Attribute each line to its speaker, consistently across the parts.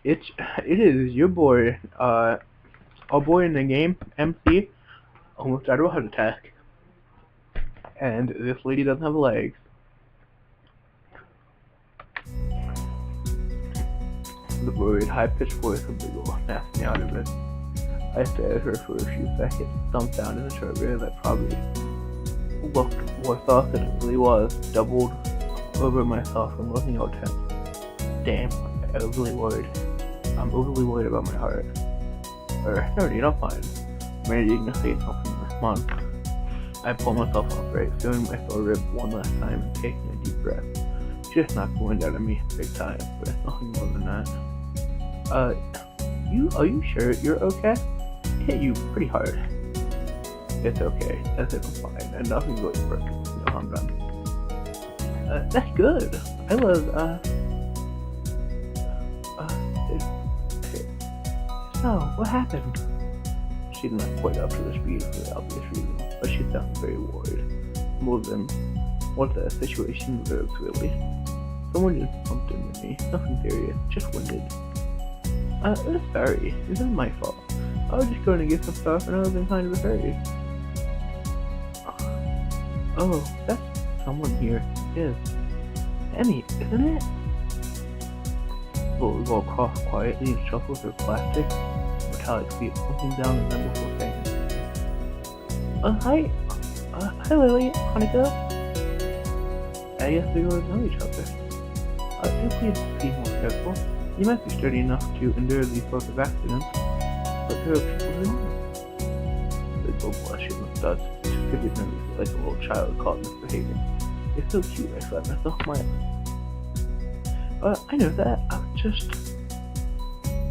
Speaker 1: It is your boy, our boy in the game, MC, almost died of a heart attack, and this lady doesn't have legs. The worried, high-pitched voice of the girl snapped me out of it. I stared at her for a few seconds, dumbfounded and sure that probably looked worse off than it really was, doubled over myself and looking out tense. Damn, I was really worried. I'm overly worried about my heart. No, you're not fine. Managing to say something in response. I pulled myself off right, feeling my throat rib one last time and taking a deep breath. She just knocked the wind out of me big time, but it's nothing more than that. Are you sure you're okay? It hit you pretty hard. It's okay. That's it, I'm fine. And nothing's really broken. No harm done. That's good. I was, so, what happened? She did not quite up to the speed for the obvious reason, but she sounded very worried. More than what the situation deserves, really. Someone just bumped into me. Nothing serious, just winded. Sorry. It isn't my fault. I was just going to get some stuff and I was in kind of a hurry. Oh, that's someone here. It is. Emmy, isn't it? Well, we go across quietly and shuffle through plastic, metallic feet looking down and then before saying, hi. Hi Lily, Hanukkah. I guess we already know each other. Can you please be more careful? You might be sturdy enough to endure these sorts of accidents, but there are people who aren't. The girl blushed and looked us, figured nervously like a little child caught misbehaving. It's so cute, I felt myself smiling. I know that. I was just...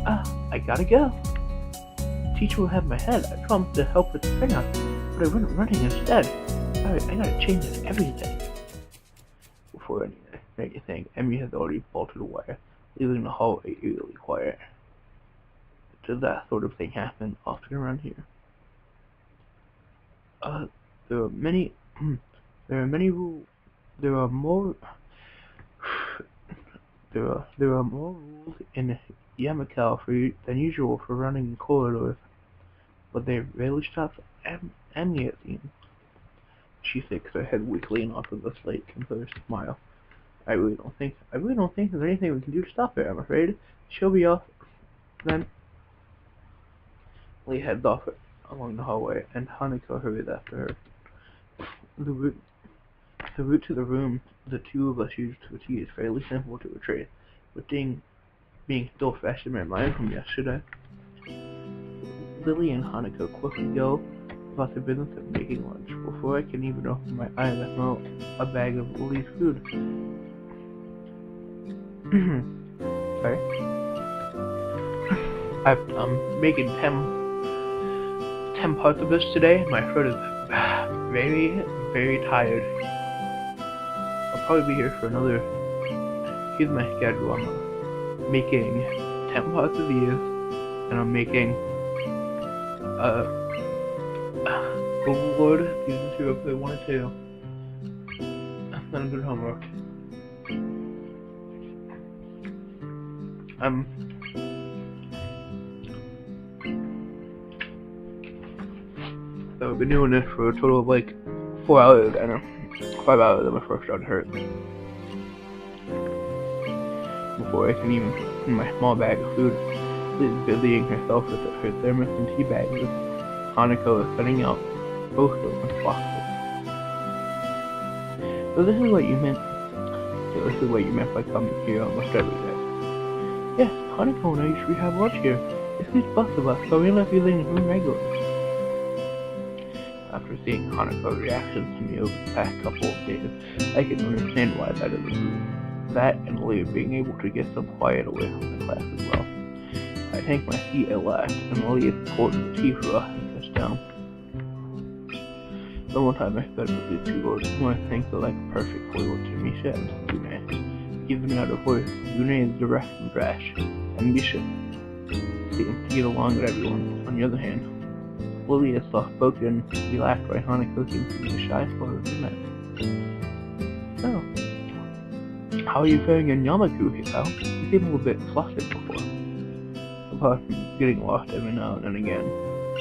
Speaker 1: I gotta go. Teacher will have my head. I promised to help with the printout, but I went running instead. Alright, I gotta change everything. Before anything, Emmy has already bolted away, leaving the hallway eerily quiet. Does that sort of thing happen often around here? There are many... there are more... There are more rules in Yamakal than usual for running in corridors, but they rarely stop Emmy, it seems. She shakes her head weakly and offers a slight composed smile. I really don't think there's anything we can do to stop her, I'm afraid. She'll be off then. Lee heads off along the hallway, and Hanako hurries after her. The route to the room the two of us used to a T is fairly simple to retrace, with being still fresh in my mind from yesterday. Lily and Hanako quickly go about the business of making lunch. Before I can even open my eyes, I smell a bag of Lily's food. Sorry. I'm making 10 parts of this today. My throat is very, very tired. I'll probably be here for another... Here's my schedule. I'm making 10 parts of these, and I'm making Overlord season 2 episode 1 and 2. That's not a good homework. So I've been doing this for a total of like 4 hours, and 5 hours that my throat started to hurt. Before I can even in my small bag of food, Liz is busying herself with her thermos and tea bag with Hanako is setting out both of them boxes. So this is what you meant by coming here almost every day. Yes, Hanako and I usually have lunch here. It's these both of us, so we end up using the room regularly. After seeing Hanako's reactions to me over the past couple of days, I can understand why that is a move. That and Lily being able to get some quiet away from the class as well. I take my seat at last, and Lily is pouring the tea for us and sits down. The one time I spent with these two words, who I think are like perfect foil to me, said Yune. Even out of voice, Yune is direct and brash, ambitious, seems to get along with everyone. On the other hand, Lily is soft-spoken, relaxed by Hanako seems to be the shy spot of the men. So, how are you faring in Yamaku, Hiko? You seem a little bit flustered before. apart from getting lost every now and then again.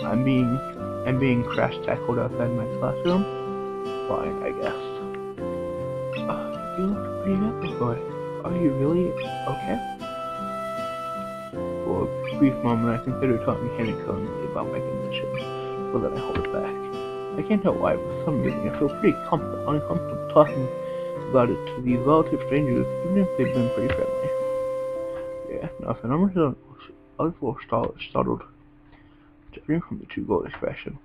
Speaker 1: I'm being crash tackled outside my classroom. Fine, I guess. You look pretty nervous, boy. Are you really okay? For a brief moment, I considered talking candidly about my condition, but then I hold it back. I can't tell why, but for some reason I feel pretty uncomfortable talking about it to these relative strangers, even if they've been pretty friendly. Yeah, nothing. I was a little startled, judging from the two-gold expression.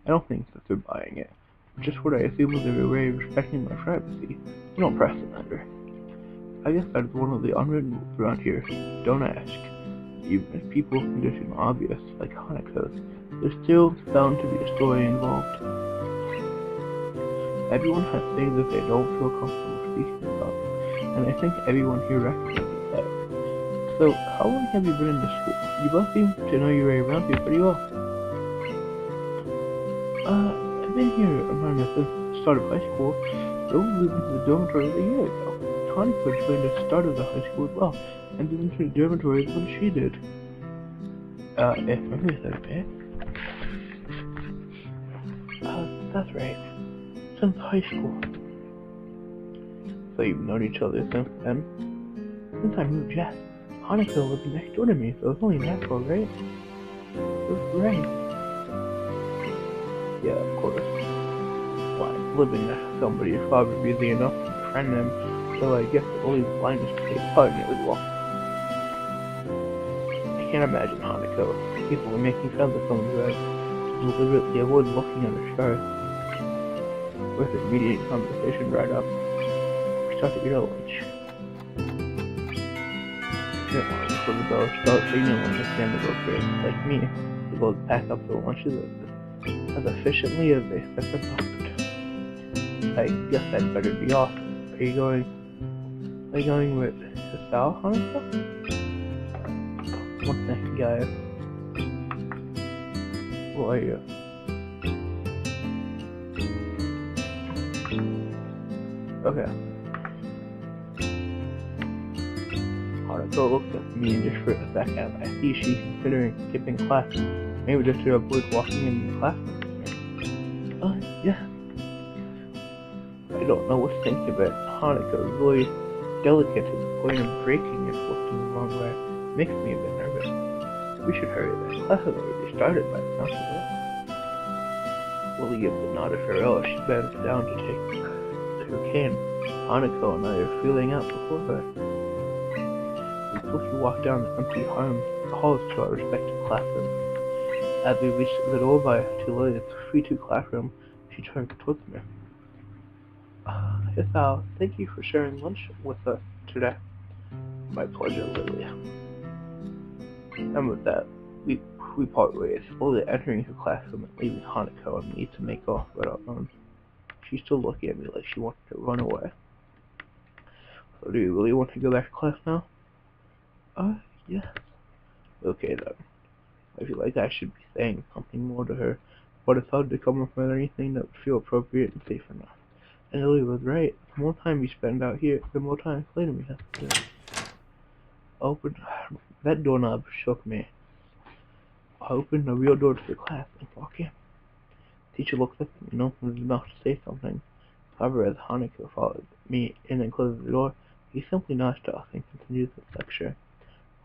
Speaker 1: I don't think that they're buying it. Just what I assume was their way of respecting my privacy. You don't press them under. I guess that is one of the unwritten rules around here. Don't ask. Even if people's condition are obvious, like Hanukkah's, there's still bound to be a story involved. Everyone has things that they don't feel comfortable speaking about, and I think everyone here recognizes that. So, how long have you been in this school? You both seem to know your way around here pretty well. I've been here around since the start of high school. Bill moved into the dormitory a year ago. Hanukkah joined at the start of the high school as well, and moved into the dormitory when she did. If memory serves okay. That's right. Since high school. So you've known each other since then? Since I moved, yes. Hanukkah lived next door to me, so it's only natural, right? Right. Yeah, of course. Why, living next to somebody is probably easy enough to befriend them, so I guess the only blindness to take part in it as well. I can't imagine Hanukkah people making fun of someone who has deliberately avoid looking at their stars. With immediate conversation right up, we start to eat our lunch. So the bell start signaling the stand to go break. Like me, they both pack up their lunches as efficiently as they step about. I guess I'd better be off. Are you going with Sal, Hanukkah? One second, guys. Who are you? Okay. Hanukkah looks at me just for a second. I see she's considering skipping class. Maybe just to avoid walking into the classroom. Yeah. I don't know what to think of it. Hanukkah is really delicate to the point of breaking if looking the wrong way. It makes me a bit nervous. We should hurry then. Class has already started by the sounds of it. Lily gives a nod of farewell as she bends down to take her cane. Hanukkah and I are feeling out before her. We quickly walk down the empty halls to our respective classrooms. As we reach the door to Lily's 3-2 classroom, she turns towards me. Hey Sal, thank you for sharing lunch with us today. My pleasure, Lily. And with that, we part ways, slowly entering her classroom and leaving Hanukkah and me to make off right our own. She's still looking at me like she wants to run away. So do you really want to go back to class now? Yes. Okay then. I feel like I should be saying something more to her, but it's hard to come up with anything that would feel appropriate and safe enough. And Lily was right. The more time we spend out here, the more time later we have to do. That doorknob shook me. I opened the real door to the class and walked in. Teacher looked up at me and opened his mouth to say something. However, as Hanukkah followed me in and closed the door, he simply nodded to us and continued his lecture.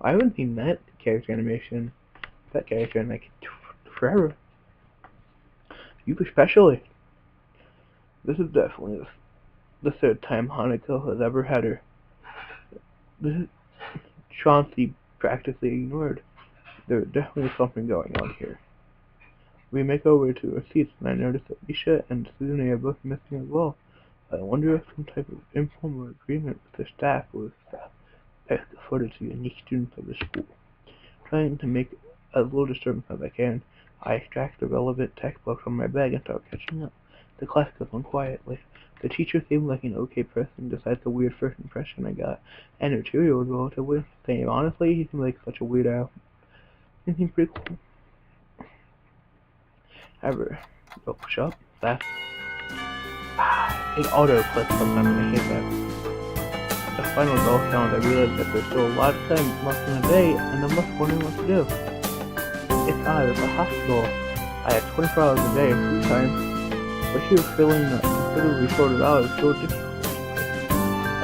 Speaker 1: I haven't seen that character animation, that character in like forever. You especially. This is definitely the third time Hanukkah has ever had her Chauncey practically ignored. There's definitely something going on here. We make our way to our seats, and I notice that Misha and Suzanne are both missing as well. I wonder if some type of informal agreement with the staff was passed the footage to unique students of the school. Trying to make as little disturbance as I can, I extract the relevant textbook from my bag and start catching up. The class goes on quietly. The teacher seemed like an okay person, despite the weird first impression I got, and the material was relatively the same. Honestly, he seemed like such a weirdo. He seemed pretty cool. However, push up, fast. It auto clicks sometimes and I hate that. final golf sound, I realized that there's still a lot of time left in the day, and I'm left wondering what to do. It's odd, at the hospital, I had 24 hours a day, free time, but here filling the considerably shorter hours so difficult.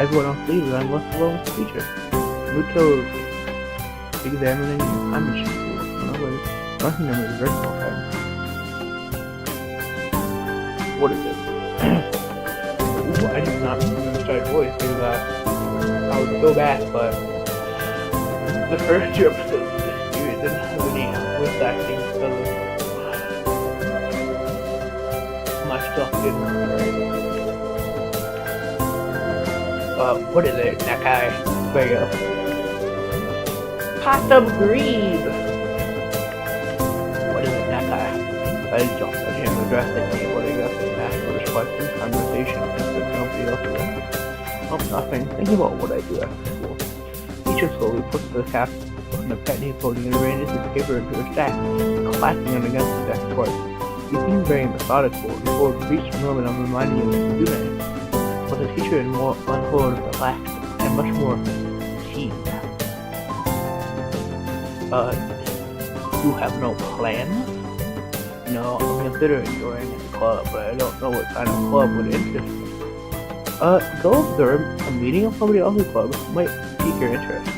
Speaker 1: Everyone else leaves, and I'm left alone with the teacher. Muto examining the time machine running them is very small time. What is it? I did not start voicing that. I would go back, but the first two episodes of this series didn't have any voice acting because my stuff didn't work. What is it? That guy. There you go. Pot of greed! What is it? That guy. I jumped at him addressing me what he got to ask for his question, conversation, and nobody else around. Oh, nothing. Thinking about what I do after school. Teacher slowly puts the cap on the pen he's holding and arranges his paper into a stack, clapping it against the desk twice. He seems very methodical. Before a brief moment, I'm reminding him of the student. But the teacher is more unhold, relaxed, and much more keen. You have no plans? No, I'm considering joining a club, but I don't know what kind of club would interest me. Go observe a meeting of somebody else's club might pique your interest,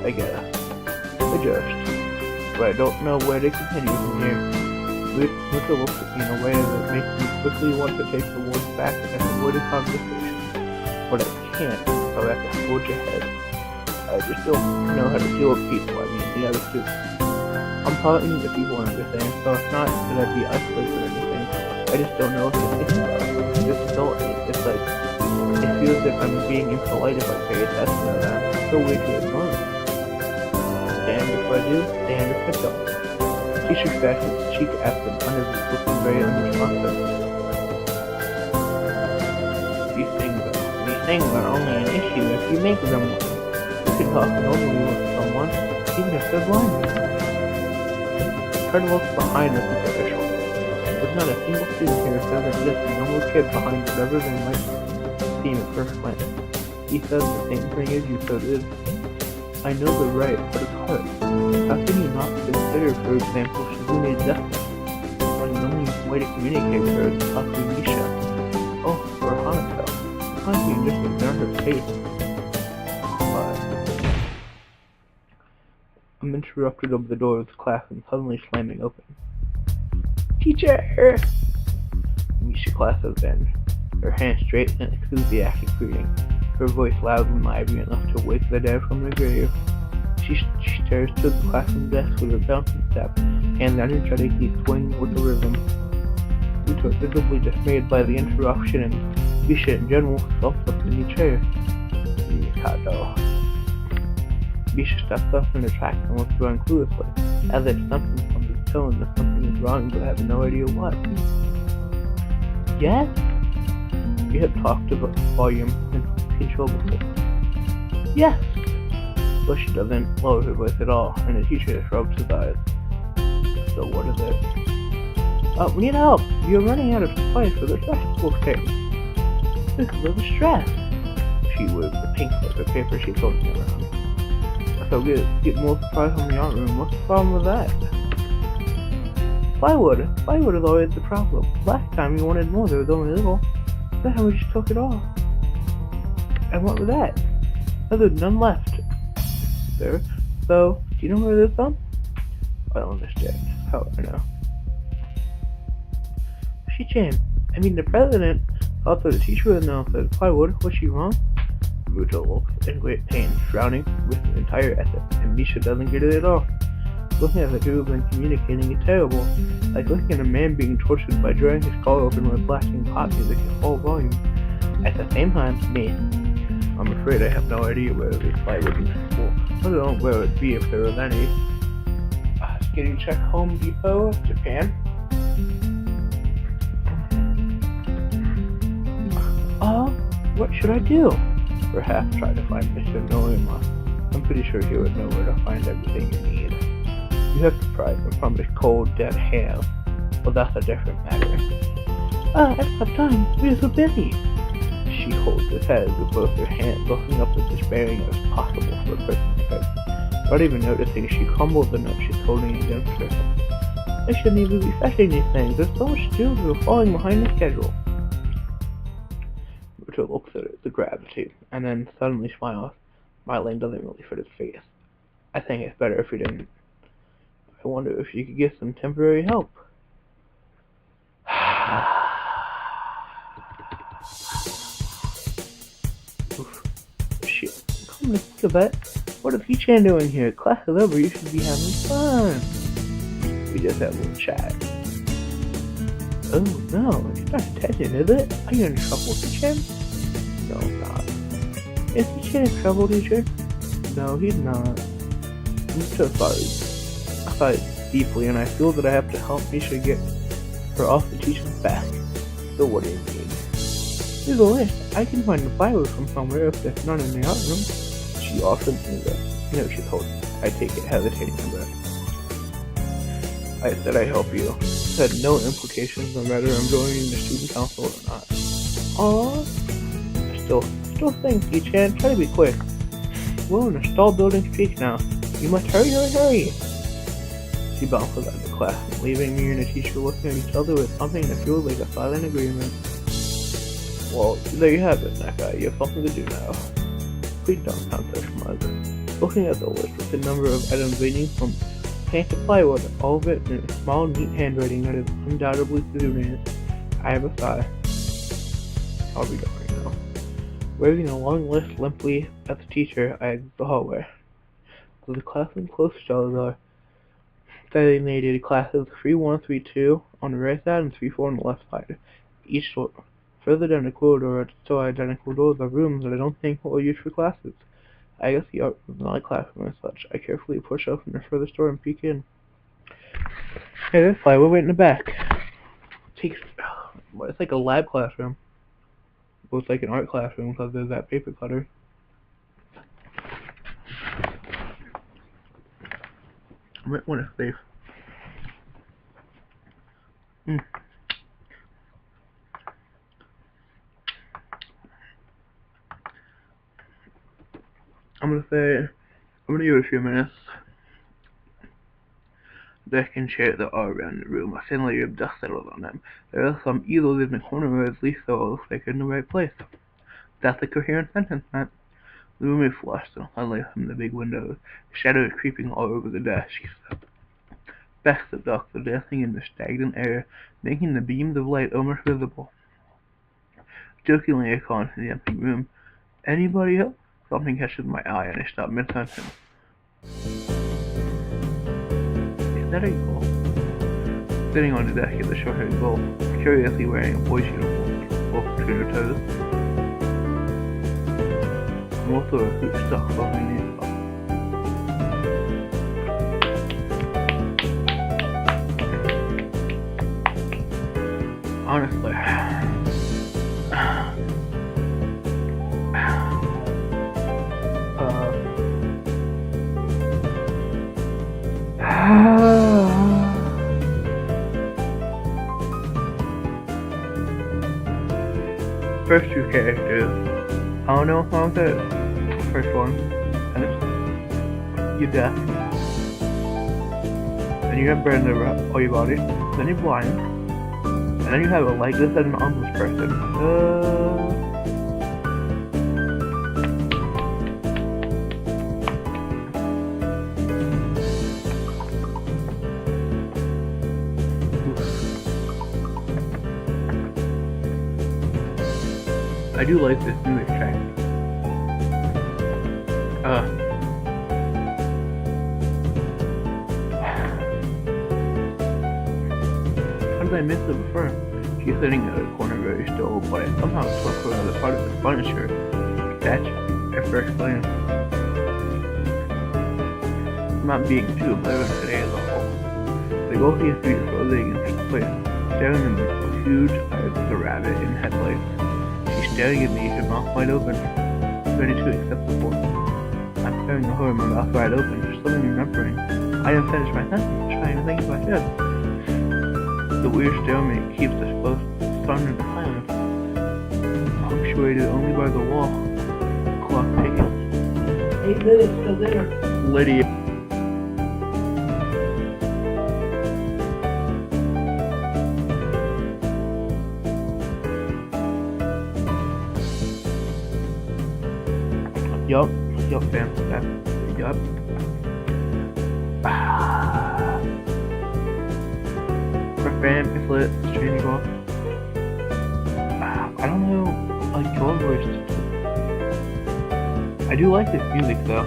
Speaker 1: I guess. But I don't know where to continue from here. Muto looks at me in a way that makes me quickly want to take the words back and avoid a conversation. But I can't, so I have to hold your head. I just don't know how to deal with people, the other two. I'm talking to people and everything, so it's not that I'd be isolated or anything. I just don't know if it's disability. It's like, it feels like I'm being impolite if I pay attention to that. It's so weird to ignore it. Damned if I do, damned if I don't. Teacher scratched his cheek at them, looking very unresponsive. These things are only an issue if you make them one. You can talk normally with someone, even if they're blind. Try to look behind the superficial. There's not a single student here who doesn't exist a normal kid behind whatever they might seem at first glance. He says the same thing as you, so it is. I know they're right, but it's hard. How can you not consider, for example, Shizune's death when the only way to communicate with her is to talk to Misha? Oh, or Hanako. Honestly, you just ignore her face. But I'm interrupted over the door of the class and suddenly slamming open. Teacher! Misha classes in, her hand straight and enthusiastic greeting, her voice loud and lively enough to wake the dead from their grave. She stares to the classroom desk with her bouncing step, hands energetically swinging with the rhythm. Muto, visibly dismayed by the interruption, and Misha in general, felt up in the chair. Mikado. Misha steps up in her tracks and looks around cluelessly, as if something from his tone that something is wrong, but I have no idea what. Yes? She had talked about volume and control before. Yes! But she doesn't lower her voice at all, and the teacher just rubs his eyes. So what is it? We need help! You're running out of supplies for the festival thing. This is a stress. She waves the pink slip of paper she's holding around. So get more supplies from the art room. What's the problem with that? Plywood. Plywood is always the problem. Last time you wanted more, there was only a little. This time we just took it all. And what was that? Oh, there's none left. There. So, do you know where this is from? I don't understand. How do I know? Shi-chan. I mean, the president thought that the teacher would know that plywood. Was she wrong? Muto looks in great pain, frowning with an entire effort, and Misha doesn't get it at all. Looking at the two of them communicating is terrible, like looking at a man being tortured by drawing his collar open with blasting pop music at full volume. At the same time, me. I'm afraid I have no idea where this plywood in school. I don't know where it would be if there was any. Can you check Home Depot, Japan? What should I do? Perhaps try to find Mr. Noima. I'm pretty sure he would know where to find everything you need. You have to pry them from his cold, dead hand. Well, that's a different matter. I don't have time. We're so busy. She holds his head with both her hands, looking up as despairing as possible for a person's head. Not even noticing, she crumbles the note she's holding against her. I shouldn't even be fetching these things. There's so much to do. We're falling behind the schedule. Muto looks at it, the gravity, and then suddenly smiles. Smiling doesn't really fit his face. I think it's better if you didn't. I wonder if you could get some temporary help. Oof. Shit. Come to think of it, what is He-chan doing here? Class is over, you should be having fun. We just had a little chat. Oh no, it's not detention, is it? Are you in trouble, He-chan? No, I'm not. Is He-chan in trouble, teacher? No, he's not. I'm so sorry. I thought deeply, and I feel that I have to help Misha get her off the teacher's back. So what do you mean? There's a list. I can find the plywood from somewhere if there's none in the art room. She offered me that. No, she told me. I take it, hesitating a bit. I said I'd help you. It had no implications on whether I'm joining the student council or not. Aww. Still think, He-chan. Try to be quick. We're in a stall building streak now. You must hurry. She bounces out of class, leaving me and the teacher looking at each other with something that feels like a silent agreement. Well, there you have it, Nakai. You have something to do now. Please don't sound so smug. Looking at the list with the number of items ranging from paint to plywood, all of it in small, neat handwriting that is undoubtedly souvenir. I have a sigh. I'll be going now. Waving a long list limply at the teacher, I exit the hallway. The classroom close shelves are designated classes 3132 on the right side and 34 on the left side. Each door. Further down the corridor are two identical doors of rooms that I don't think will use for classes. I guess the art room is not a classroom as such. I carefully push open the furthest door and peek in. Hey, that's fine. We're right in the back. It's like a lab classroom. Well, it's like an art classroom because there's that paper cutter. I might want to save. I'm gonna give it a few minutes. Desk and chairs that are around the room. A thin layer of dust settled on them. There are some easels in the corner, or at least so it looks like they're in the right place. That's a coherent sentence, Matt. The room is flushed, and sunlight from the big windows. Shadows creeping all over the desk. Specks of dust are dancing in the stagnant air, making the beams of light almost visible. Jokingly, I call into the empty room. Anybody else? Something catches my eye, and I stop mid-sentence. Is that a goal? Sitting on the desk is a short-haired girl, curiously wearing a boy's uniform, both between her toes. I'm also a hoop stuck behind the honestly, first two characters. I don't know if I'm the first one, and it's you're deaf, and you have burns over all your body, then you're blind, and then you have a legless and an armless person. I do like this new track. How did I miss it before? She's sitting at a corner very still, but I somehow took her as a part of the furniture. That's at first glance. I'm not being too observant today as a whole. They both seem to be frozen in place, staring at me with huge eyes like a rabbit in headlights. She's staring at me, her mouth wide open, ready to accept the force. I'm staring at her, my mouth wide open, suddenly remembering. I have finished my sentence, trying to think if I should. The weird stalemate keeps us both stunned and silent. punctuated only by the wall clock ticking.
Speaker 2: 8 minutes till dinner.
Speaker 1: Lydia. Yup, fam. Yup. Our fam is lit. It's changing off. I don't know, like, your words. I do like this music, though.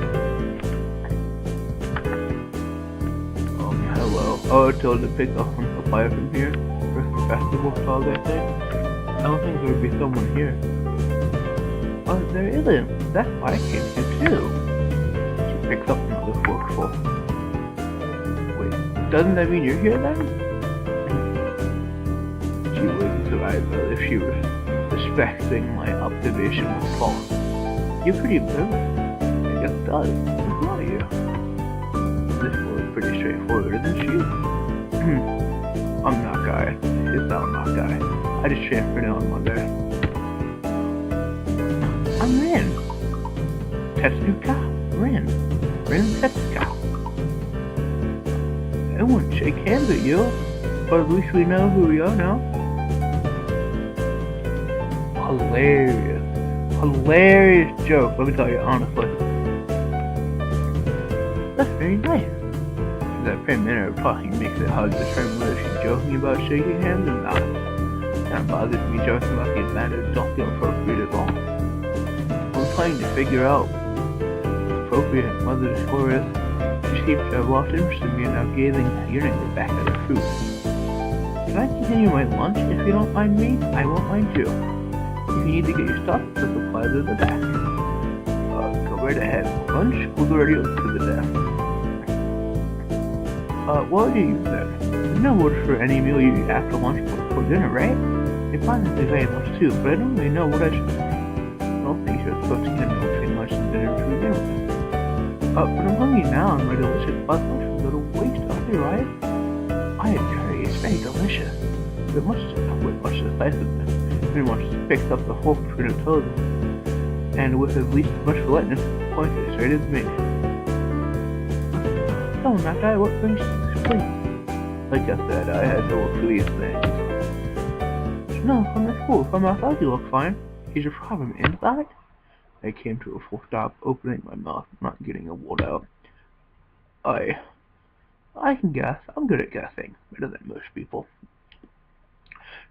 Speaker 1: Hello. Oh, told to pick up some supply from here for some festival stalls, I think. I don't think there would be someone here. Oh, there isn't. That's why I came here, too. She picks up another forkful. Wait, doesn't that mean you're here, then? She wiggles her eyes as if she was suspecting my observation was false. You're pretty observant. I guess it does. Who are you? This was pretty straightforward, isn't she? I'm not guy. It's not guy. I just transferred in on Monday. I'm Rin. Tetsuka? Rin Tetsuka. I wouldn't shake hands at you, but at least we know who we are now. Hilarious joke, let me tell you honestly. That's very nice. That prime minute of talking makes it hard to determine whether she's joking about shaking hands or not. That bothers me joking about the advantage don't feel appropriate at all. I'm trying to figure out what's appropriate and whether the score is. She seems to have lost interest in me and now gazing yearningly back at her food. Can I continue my lunch if you don't mind me? I won't mind too. If you need to get your stuff, the supplies are at the back. Go right ahead. Lunch will be ready to the desk. What do you then? There's no order for any meal you eat after lunch before dinner, right? It's honestly very much too, but I don't really know what I should say. I don't think you're supposed to get meal between lunch and dinner to begin with. But I'm hungry now and my delicious bus lunch was a little waste, aren't you, right? I agree, it's very delicious. With much decisiveness, everyone just picks up the fork between her toes and with at least as much politeness, points it straight at me. So, that guy, what brings you to this place? Like I said, I had to look for these things. No, from the school. From outside you look fine. Is your problem inside? I came to a full stop, opening my mouth, not getting a word out. I can guess. I'm good at guessing. Better than most people.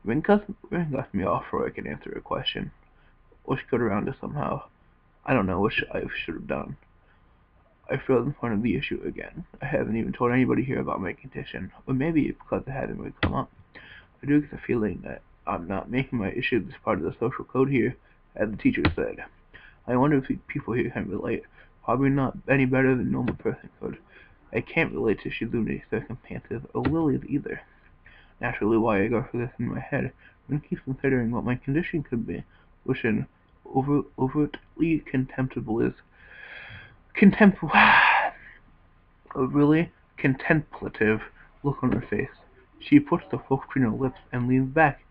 Speaker 1: Ring cut me off before I can answer a question. Let's get around it somehow. I don't know what I should have done. I failed in front of the issue again. I haven't even told anybody here about my condition, or maybe it's because it hadn't really come up. I do get the feeling that I'm not making my issue this part of the social code here, as the teacher said. I wonder if people here can relate. Probably not any better than normal person could. I can't relate to Shizune's circumstances, or Lily's either. Naturally, why I go through this in my head, and keep considering what my condition could be, which an overtly a really contemplative look on her face. She puts the fork between her lips and leans back,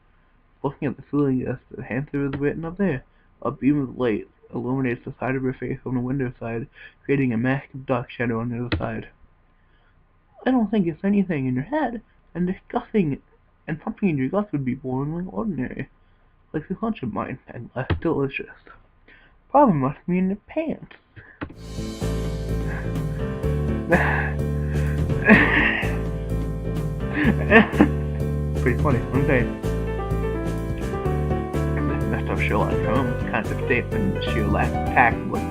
Speaker 1: looking at the ceiling as the answer is written up there. A beam of light illuminates the side of her face on the window side, creating a massive dark shadow on the other side. I don't think it's anything in your head, and disgusting, and something in your guts would be boringly ordinary, like this lunch of mine, and less delicious. Problem must be in the pants. Pretty funny, okay. This messed up Sherlock Holmes kind of statement in the sheer lack of tact was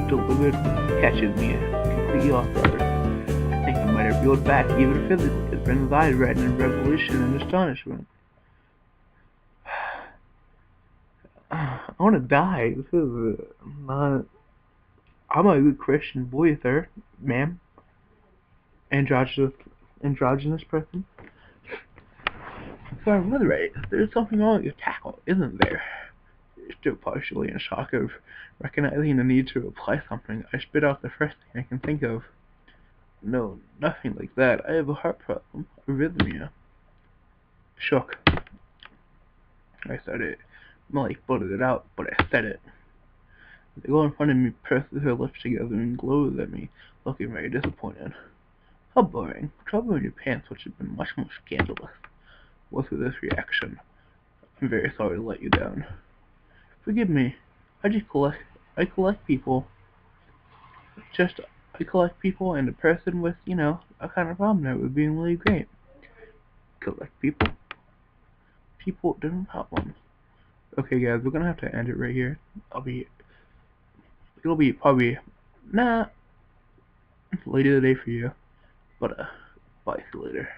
Speaker 1: delivered catches me completely off guard. I think I might have reeled back even physically as Brendan's eyes reddened in revelation and astonishment. I want to die. This is not... I'm a good Christian boy, sir, ma'am. Androgynous person. So I was right. There's something wrong with your tackle, isn't there? You're still partially in shock of recognizing the need to reply something. I spit out the first thing I can think of. No, nothing like that. I have a heart problem. Arrhythmia. Shook. I said it Like, blurted it out, but I said it. They go in front of me, presses her lips together, and glows at me, looking very disappointed. How boring. Trouble in your pants, which had been much more scandalous. Was with this reaction. I'm very sorry to let you down. Forgive me. I collect people. Just, I collect people and a person with, a kind of problem that would be really great. Collect people? People, different problems. Okay guys, we're gonna have to end it right here. It'll be probably, nah, later today for you. But, bye, see you later.